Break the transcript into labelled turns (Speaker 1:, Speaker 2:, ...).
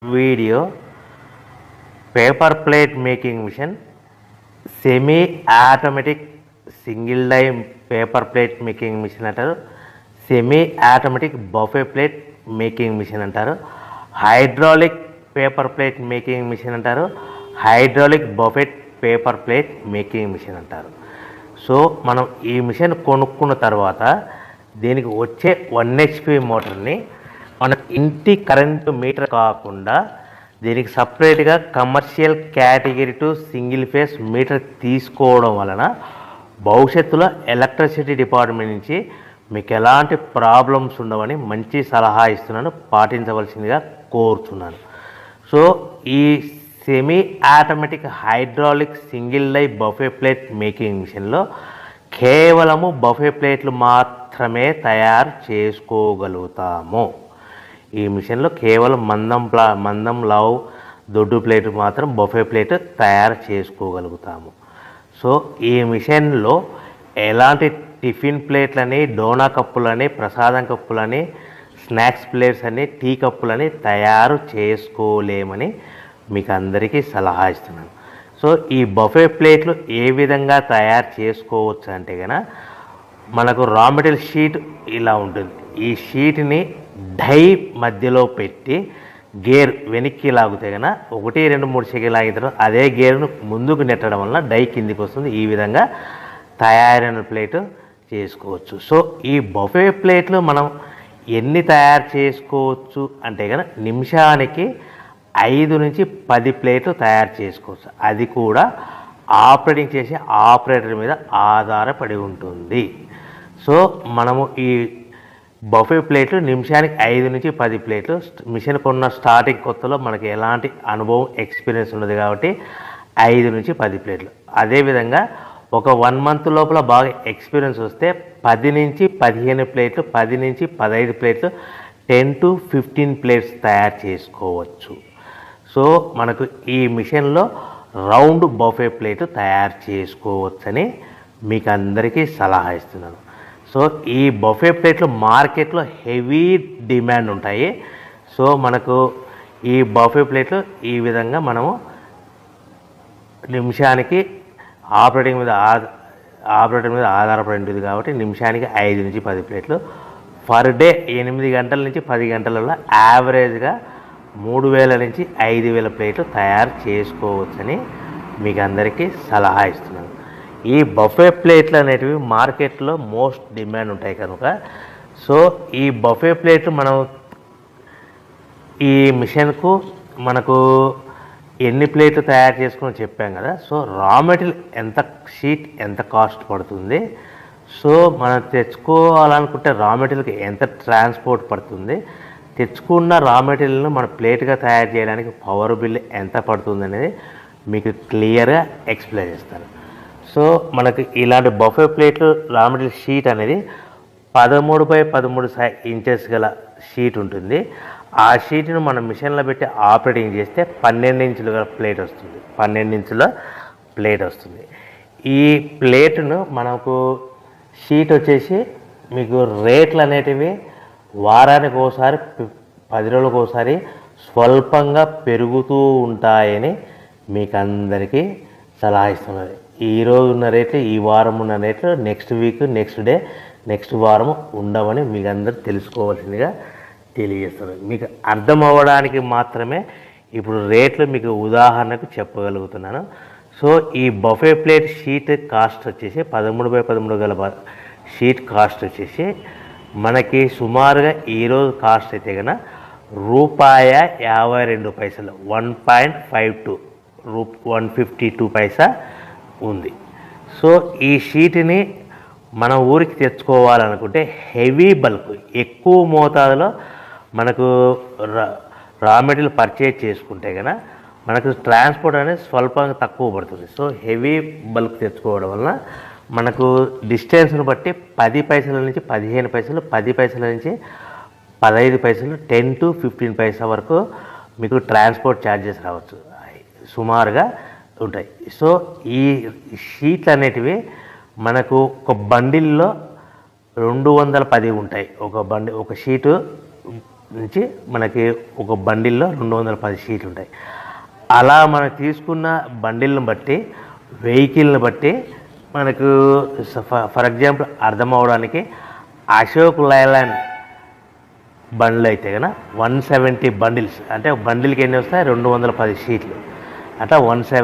Speaker 1: Video paper plate making machine semi automatic single die paper plate making machine అంటారు. Semi automatic buffet plate making machine అంటారు. Hydraulic paper plate making machine అంటారు. Hydraulic buffet paper plate making machine అంటారు. So మనం ఈ machine కొనుక్కున్న తర్వాత దీనికి వచ్చే 1 HP మోటార్ని మన ఇంటి కరెంటు మీటర్ కాకుండా దీనికి సపరేట్గా commercial category to single phase metre తీసుకోవడం వలన భవిష్యత్తులో ఎలక్ట్రిసిటీ డిపార్ట్మెంట్ నుంచి మీకు ఎలాంటి ప్రాబ్లమ్స్ ఉండవని మంచి సలహా ఇస్తున్నాను, పాటించవలసిందిగా కోరుతున్నాను. సో ఈ semi automatic hydraulic single die buffet plate making మిషన్లో కేవలము బఫే ప్లేట్లు మాత్రమే తయారు చేసుకోగలుగుతాము. ఈ మిషన్లో కేవలం మందం లావు దొడ్డు ప్లేట్ మాత్రం బఫే ప్లేట్ తయారు చేసుకోగలుగుతాము. సో ఈ మిషన్లో ఎలాంటి టిఫిన్ ప్లేట్లని, డోనా కప్పులని, ప్రసాదం కప్పులని, స్నాక్స్ ప్లేట్స్ అని, టీ కప్పులని తయారు చేసుకోలేమని మీకు అందరికీ సలహా ఇస్తున్నాను. సో ఈ బఫే ప్లేట్లు ఏ విధంగా తయారు చేసుకోవచ్చు అంటే కనుక మనకు రా మెటీరియల్ షీట్ ఇలా ఉంటుంది. ఈ షీట్ని డై మధ్యలో పెట్టి గేర్ వెనక్కి లాగితే కనుక 1, 2, 3 సెకండ్లు లాగిన తర్వాత అదే గేర్ను ముందుకు నెట్టడం వలన డై కిందికి వస్తుంది. ఈ విధంగా తయారైన ప్లేట్ చేసుకోవచ్చు. సో ఈ బఫే ప్లేట్లు మనం ఎన్ని తయారు చేసుకోవచ్చు అంటే కనుక నిమిషానికి 5 నుంచి 10 ప్లేట్లు తయారు చేసుకోవచ్చు. అది కూడా ఆపరేటింగ్ చేసే ఆపరేటర్ మీద ఆధారపడి ఉంటుంది. సో మనము ఈ బఫే ప్లేట్లు నిమిషానికి 5 నుంచి 10 ప్లేట్లు మిషన్ కొన్న స్టార్టింగ్ కొత్తలో మనకి ఎలాంటి అనుభవం ఎక్స్పీరియన్స్ ఉండదు కాబట్టి 5 నుంచి 10 ప్లేట్లు. అదేవిధంగా ఒక 1 మంత్ లోపల బాగా ఎక్స్పీరియన్స్ వస్తే 10 నుంచి 15 ప్లేట్లు, 10 నుంచి 15 ప్లేట్లు, 10 to 15 ప్లేట్స్ తయారు చేసుకోవచ్చు. సో మనకు ఈ మిషన్లో రౌండ్ బఫే ప్లేట్ తయారు చేసుకోవచ్చని మీకు అందరికీ సలహా ఇస్తున్నాను. సో ఈ బఫే ప్లేట్లు మార్కెట్లో హెవీ డిమాండ్ ఉంటాయి. సో మనకు ఈ బఫే ప్లేట్లు ఈ విధంగా మనము నిమిషానికి ఆపరేటర్ మీద ఆధారపడి ఉంటుంది కాబట్టి నిమిషానికి 5 నుంచి 10 ప్లేట్లు పర్ డే 8 గంటల నుంచి 10 గంటలలో యావరేజ్గా 3000 నుంచి 5000 ప్లేట్లు తయారు చేసుకోవచ్చని మీకు అందరికీ సలహా ఇస్తున్నాను. ఈ బఫే ప్లేట్లు అనేటివి మార్కెట్లో మోస్ట్ డిమాండ్ ఉంటాయి కనుక సో ఈ బఫే ప్లేట్లు మనం ఈ మిషన్కు మనకు ఎన్ని ప్లేట్లు తయారు చేసుకుని చెప్పాం కదా. సో రా మెటీరియల్ షీట్ ఎంత కాస్ట్ పడుతుంది, సో మనం తెచ్చుకోవాలనుకుంటే రా మెటీరియల్కి ఎంత ట్రాన్స్పోర్ట్ పడుతుంది, తెచ్చుకున్న రా మెటీరియల్ను మన ప్లేట్గా తయారు చేయడానికి పవర్ బిల్ ఎంత పడుతుంది అనేది మీకు క్లియర్గా ఎక్స్ప్లెయిన్ చేస్తాను. సో మనకి ఇలాంటి బఫే ప్లేట్లు రా మెటీరియల్ షీట్ అనేది 13x13 ఇంచెస్ గల షీట్ ఉంటుంది. ఆ షీట్ను మనం మిషన్లో పెట్టి ఆపరేటింగ్ చేస్తే 12 ఇంచుల ప్లేట్ వస్తుంది. 12 ఇంచుల ప్లేట్ వస్తుంది. ఈ ప్లేట్ను మనకు షీట్ వచ్చేసి మీకు రేట్లు అనేటివి వారానికి ఒకసారి 10 రోజులకు ఒకసారి స్వల్పంగా పెరుగుతూ ఉంటాయని మీకు అందరికీ సలహా ఇస్తున్నది. ఈరోజు ఉన్న రేట్లు, ఈ వారం ఉన్న రేట్లు next week, next day, next వారం ఉండవని మీకు అందరూ తెలుసుకోవాల్సిందిగా తెలియజేస్తున్నారు. మీకు అర్థం అవ్వడానికి మాత్రమే ఇప్పుడు రేట్లు మీకు ఉదాహరణకు చెప్పగలుగుతున్నాను. సో ఈ బఫే ప్లేట్ షీట్ కాస్ట్ వచ్చేసి 13x13 గల షీట్ కాస్ట్ వచ్చేసి మనకి సుమారుగా ఈరోజు కాస్ట్ అయితే కనుక ₹52 1.52 152 పైసా ఉంది. సో ఈ షీట్ని మన ఊరికి తెచ్చుకోవాలనుకుంటే హెవీ బల్క్ ఎక్కువ మోతాదులో మనకు రా మెటీరియల్ పర్చేజ్ చేసుకుంటే కనుక మనకు ట్రాన్స్పోర్ట్ అనేది స్వల్పంగా తక్కువ పడుతుంది. సో హెవీ బల్క్ తెచ్చుకోవడం వలన మనకు డిస్టెన్స్ను బట్టి 10 పైసల నుంచి 15 పైసలు, 10 పైసల నుంచి 15 పైసలు, 10 to 15 పైసా వరకు మీకు ట్రాన్స్పోర్ట్ ఛార్జెస్ రావచ్చు, సుమారుగా ఉంటాయి. సో ఈ షీట్లు అనేటివి మనకు ఒక బండిల్లో 210 ఉంటాయి. ఒక షీటు నుంచి మనకి ఒక బండిల్లో 210 షీట్లు ఉంటాయి. అలా మనం తీసుకున్న బండిల్ని బట్టి వెహికల్ని బట్టి మనకు ఫర్ ఎగ్జాంపుల్ అర్థం అవడానికి అశోక్ లైలాండ్ బండ్లు అయితే కనుక 170 బండిల్స్, అంటే బండిల్కి ఎన్ని వస్తాయి 210 షీట్లు, అంటే 170